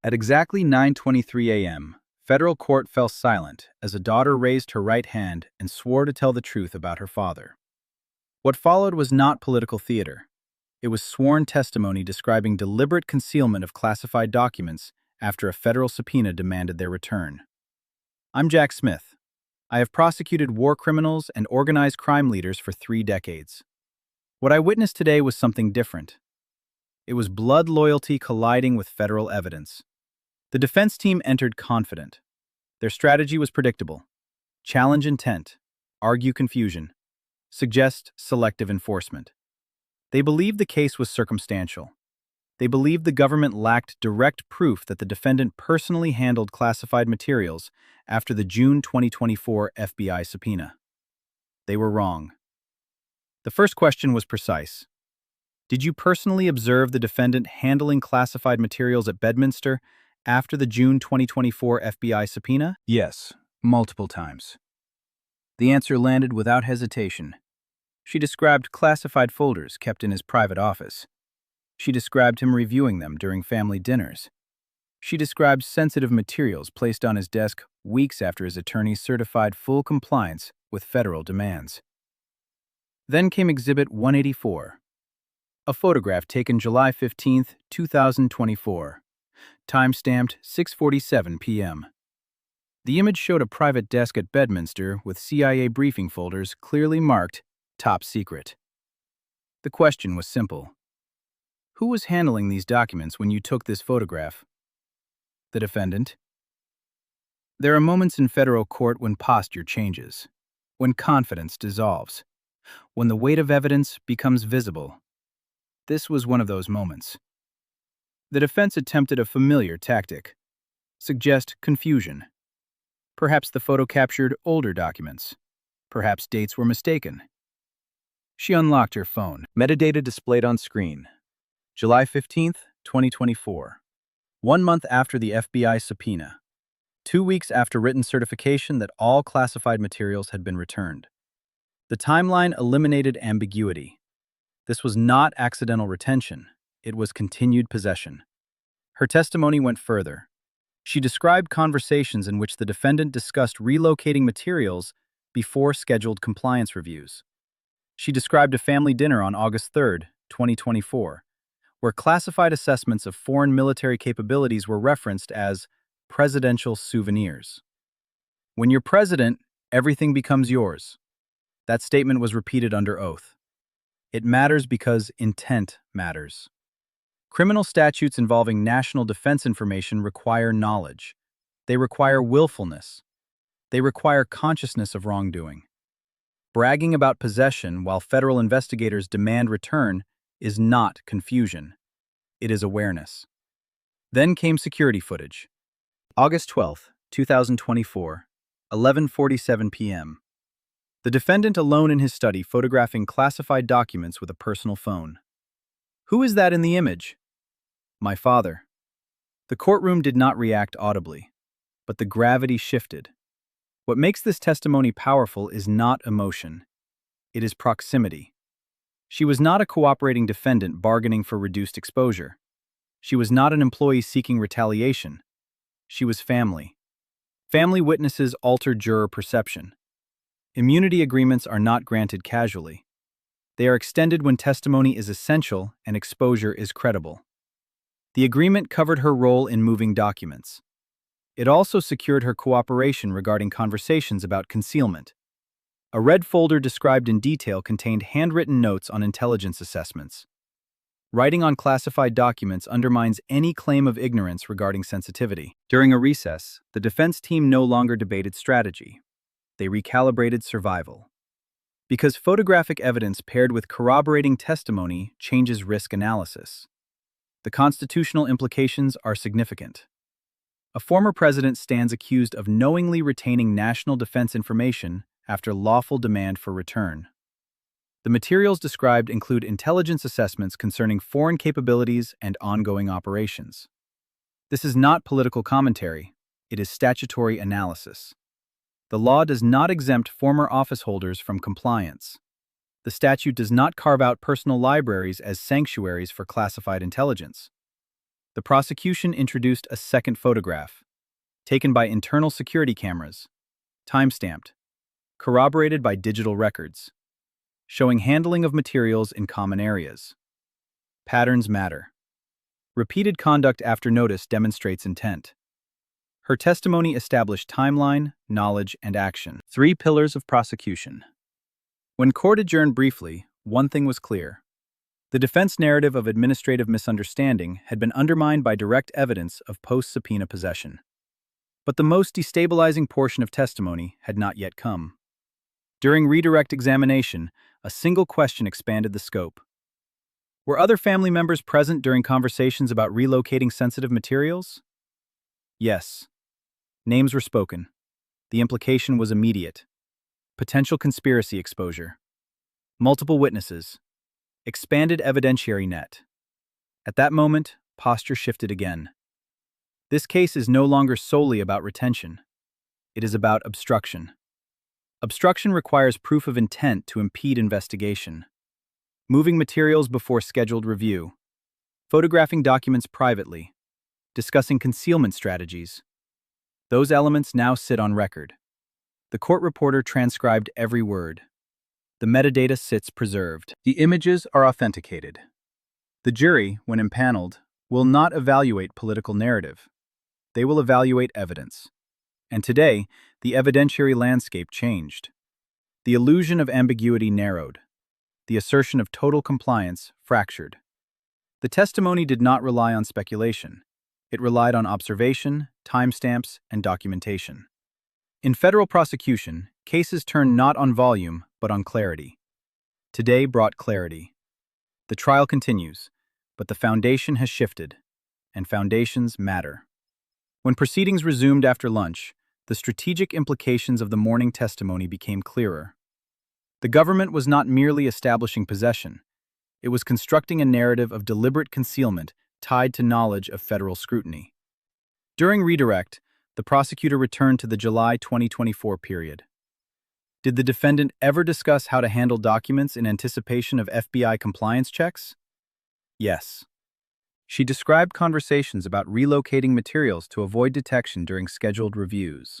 At exactly 9:23 a.m., federal court fell silent as a daughter raised her right hand and swore to tell the truth about her father. What followed was not political theater. It was sworn testimony describing deliberate concealment of classified documents after a federal subpoena demanded their return. I'm Jack Smith. I have prosecuted war criminals and organized crime leaders for 3 decades. What I witnessed today was something different. It was blood loyalty colliding with federal evidence. The defense team entered confident. Their strategy was predictable: challenge intent, argue confusion, suggest selective enforcement. They believed the case was circumstantial. They believed the government lacked direct proof that the defendant personally handled classified materials after the June 2024 FBI subpoena. They were wrong. The first question was precise. Did you personally observe the defendant handling classified materials at Bedminster after the June 2024 FBI subpoena? Yes, multiple times. The answer landed without hesitation. She described classified folders kept in his private office. She described him reviewing them during family dinners. She described sensitive materials placed on his desk weeks after his attorney certified full compliance with federal demands. Then came Exhibit 184, a photograph taken July 15, 2024, time-stamped 6:47 p.m. The image showed a private desk at Bedminster with CIA briefing folders clearly marked Top Secret. The question was simple. Who was handling these documents when you took this photograph? The defendant. There are moments in federal court when posture changes, when confidence dissolves, when the weight of evidence becomes visible. This was one of those moments. The defense attempted a familiar tactic: suggest confusion. Perhaps the photo captured older documents. Perhaps dates were mistaken. She unlocked her phone. Metadata displayed on screen. July 15, 2024. 1 month after the FBI subpoena. 2 weeks after written certification that all classified materials had been returned. The timeline eliminated ambiguity. This was not accidental retention. It was continued possession. Her testimony went further. She described conversations in which the defendant discussed relocating materials before scheduled compliance reviews. She described a family dinner on August 3, 2024, where classified assessments of foreign military capabilities were referenced as presidential souvenirs. When you're president, everything becomes yours. That statement was repeated under oath. It matters because intent matters. Criminal statutes involving national defense information require knowledge. They require willfulness. They require consciousness of wrongdoing. Bragging about possession while federal investigators demand return is not confusion. It is awareness. Then came security footage. August 12, 2024, 11:47 p.m. The defendant alone in his study photographing classified documents with a personal phone. Who is that in the image? My father. The courtroom did not react audibly, but the gravity shifted. What makes this testimony powerful is not emotion. It is proximity. She was not a cooperating defendant bargaining for reduced exposure. She was not an employee seeking retaliation. She was family. Family witnesses alter juror perception. Immunity agreements are not granted casually. They are extended when testimony is essential and exposure is credible. The agreement covered her role in moving documents. It also secured her cooperation regarding conversations about concealment. A red folder described in detail contained handwritten notes on intelligence assessments. Writing on classified documents undermines any claim of ignorance regarding sensitivity. During a recess, the defense team no longer debated strategy. They recalibrated survival. Because photographic evidence paired with corroborating testimony changes risk analysis. The constitutional implications are significant. A former president stands accused of knowingly retaining national defense information after lawful demand for return. The materials described include intelligence assessments concerning foreign capabilities and ongoing operations. This is not political commentary, it is statutory analysis. The law does not exempt former office holders from compliance. The statute does not carve out personal libraries as sanctuaries for classified intelligence. The prosecution introduced a second photograph, taken by internal security cameras, timestamped, corroborated by digital records, showing handling of materials in common areas. Patterns matter. Repeated conduct after notice demonstrates intent. Her testimony established timeline, knowledge, and action. 3 pillars of prosecution. When court adjourned briefly, one thing was clear. The defense narrative of administrative misunderstanding had been undermined by direct evidence of post-subpoena possession. But the most destabilizing portion of testimony had not yet come. During redirect examination, a single question expanded the scope. Were other family members present during conversations about relocating sensitive materials? Yes. Names were spoken. The implication was immediate. Potential conspiracy exposure. Multiple witnesses. Expanded evidentiary net. At that moment, posture shifted again. This case is no longer solely about retention. It is about obstruction. Obstruction requires proof of intent to impede investigation. Moving materials before scheduled review. Photographing documents privately. Discussing concealment strategies. Those elements now sit on record. The court reporter transcribed every word. The metadata sits preserved. The images are authenticated. The jury, when impaneled, will not evaluate political narrative. They will evaluate evidence. And today, the evidentiary landscape changed. The illusion of ambiguity narrowed. The assertion of total compliance fractured. The testimony did not rely on speculation. It relied on observation, timestamps, and documentation. In federal prosecution, cases turn not on volume, but on clarity. Today brought clarity. The trial continues, but the foundation has shifted, and foundations matter. When proceedings resumed after lunch, the strategic implications of the morning testimony became clearer. The government was not merely establishing possession. It was constructing a narrative of deliberate concealment tied to knowledge of federal scrutiny. During redirect, the prosecutor returned to the July 2024 period. Did the defendant ever discuss how to handle documents in anticipation of FBI compliance checks? Yes. She described conversations about relocating materials to avoid detection during scheduled reviews.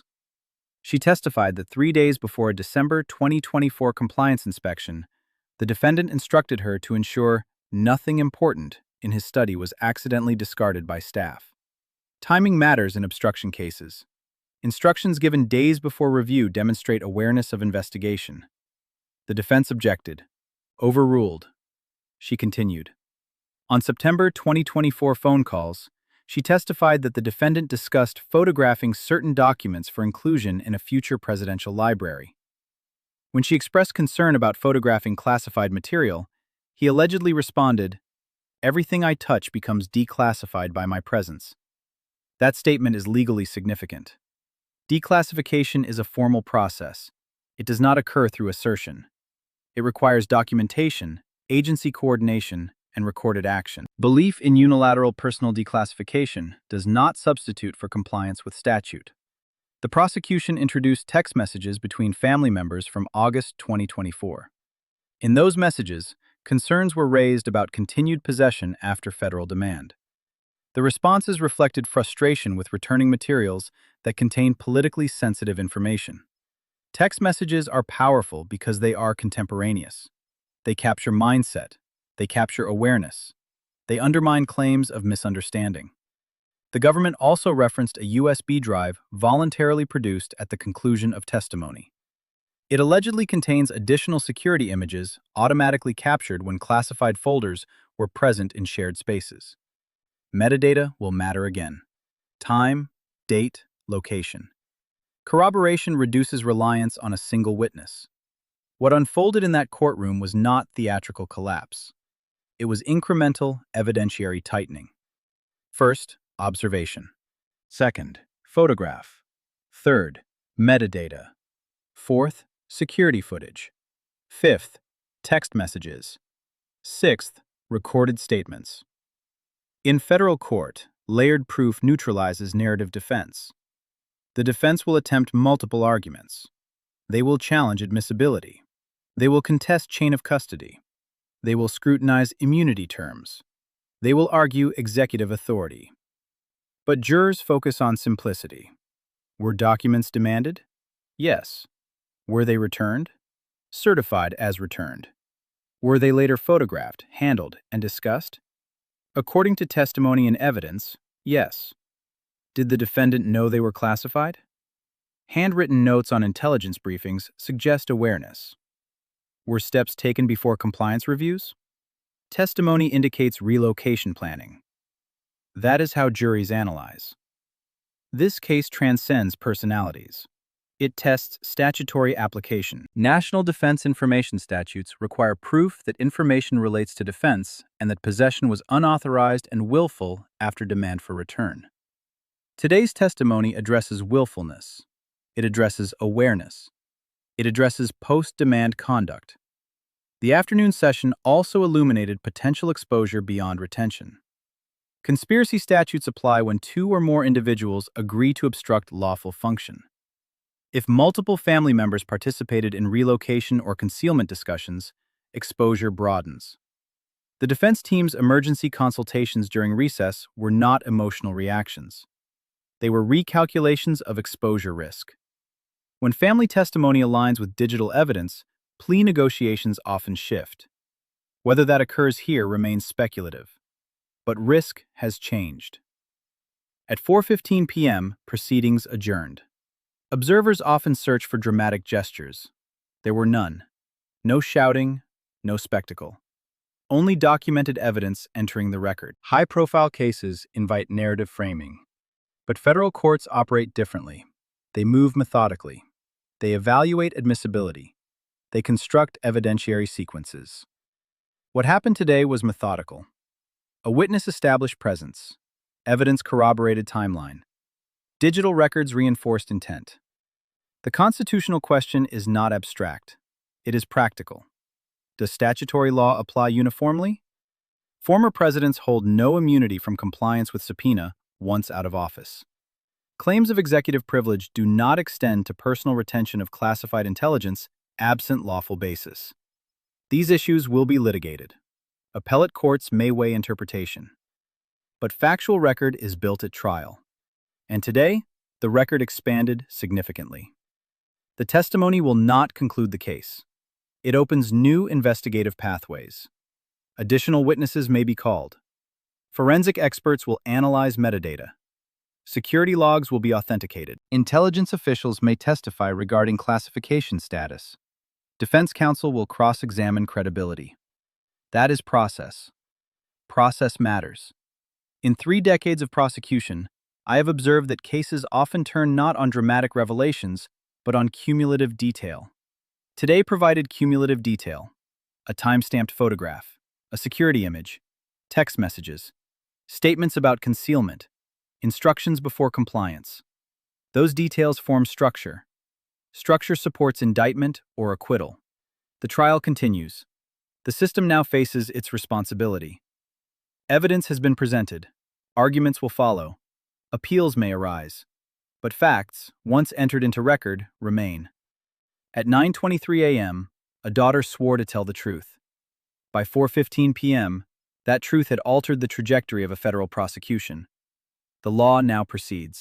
She testified that 3 days before a December 2024 compliance inspection, the defendant instructed her to ensure nothing important in his study was accidentally discarded by staff. Timing matters in obstruction cases. Instructions given days before review demonstrate awareness of investigation. The defense objected. Overruled. She continued. On September 2024 phone calls, she testified that the defendant discussed photographing certain documents for inclusion in a future presidential library. When she expressed concern about photographing classified material, he allegedly responded, "Everything I touch becomes declassified by my presence." That statement is legally significant. Declassification is a formal process. It does not occur through assertion. It requires documentation, agency coordination, and recorded action. Belief in unilateral personal declassification does not substitute for compliance with statute. The prosecution introduced text messages between family members from August 2024. In those messages, concerns were raised about continued possession after federal demand. The responses reflected frustration with returning materials that contain politically sensitive information. Text messages are powerful because they are contemporaneous. They capture mindset. They capture awareness. They undermine claims of misunderstanding. The government also referenced a USB drive voluntarily produced at the conclusion of testimony. It allegedly contains additional security images automatically captured when classified folders were present in shared spaces. Metadata will matter again. Time, date, location. Corroboration reduces reliance on a single witness. What unfolded in that courtroom was not theatrical collapse. It was incremental evidentiary tightening. First, observation. Second, photograph. Third, metadata. Fourth, security footage. Fifth, text messages. Sixth, recorded statements. In federal court, layered proof neutralizes narrative defense. The defense will attempt multiple arguments. They will challenge admissibility. They will contest chain of custody. They will scrutinize immunity terms. They will argue executive authority. But jurors focus on simplicity. Were documents demanded? Yes. Were they returned? Certified as returned. Were they later photographed, handled, and discussed? According to testimony and evidence, yes. Did the defendant know they were classified? Handwritten notes on intelligence briefings suggest awareness. Were steps taken before compliance reviews? Testimony indicates relocation planning. That is how juries analyze. This case transcends personalities. It tests statutory application. National Defense Information Statutes require proof that information relates to defense and that possession was unauthorized and willful after demand for return. Today's testimony addresses willfulness. It addresses awareness. It addresses post-demand conduct. The afternoon session also illuminated potential exposure beyond retention. Conspiracy statutes apply when two or more individuals agree to obstruct lawful function. If multiple family members participated in relocation or concealment discussions, exposure broadens. The defense team's emergency consultations during recess were not emotional reactions. They were recalculations of exposure risk. When family testimony aligns with digital evidence, plea negotiations often shift. Whether that occurs here remains speculative. But risk has changed. At 4:15 p.m., proceedings adjourned. Observers often search for dramatic gestures. There were none. No shouting, no spectacle. Only documented evidence entering the record. High-profile cases invite narrative framing. But federal courts operate differently. They move methodically. They evaluate admissibility. They construct evidentiary sequences. What happened today was methodical. A witness established presence. Evidence corroborated timeline. Digital records reinforced intent. The constitutional question is not abstract. It is practical. Does statutory law apply uniformly? Former presidents hold no immunity from compliance with subpoena once out of office. Claims of executive privilege do not extend to personal retention of classified intelligence absent lawful basis. These issues will be litigated. Appellate courts may weigh interpretation. But factual record is built at trial. And today, the record expanded significantly. The testimony will not conclude the case. It opens new investigative pathways. Additional witnesses may be called. Forensic experts will analyze metadata. Security logs will be authenticated. Intelligence officials may testify regarding classification status. Defense counsel will cross-examine credibility. That is process. Process matters. In 3 decades of prosecution, I have observed that cases often turn not on dramatic revelations, but on cumulative detail. Today provided cumulative detail: a time-stamped photograph, a security image, text messages, statements about concealment, instructions before compliance. Those details form structure. Structure supports indictment or acquittal. The trial continues. The system now faces its responsibility. Evidence has been presented. Arguments will follow. Appeals may arise. But facts, once entered into record, remain. At 9:23 a.m., a daughter swore to tell the truth. By 4:15 p.m., that truth had altered the trajectory of a federal prosecution. The law now proceeds.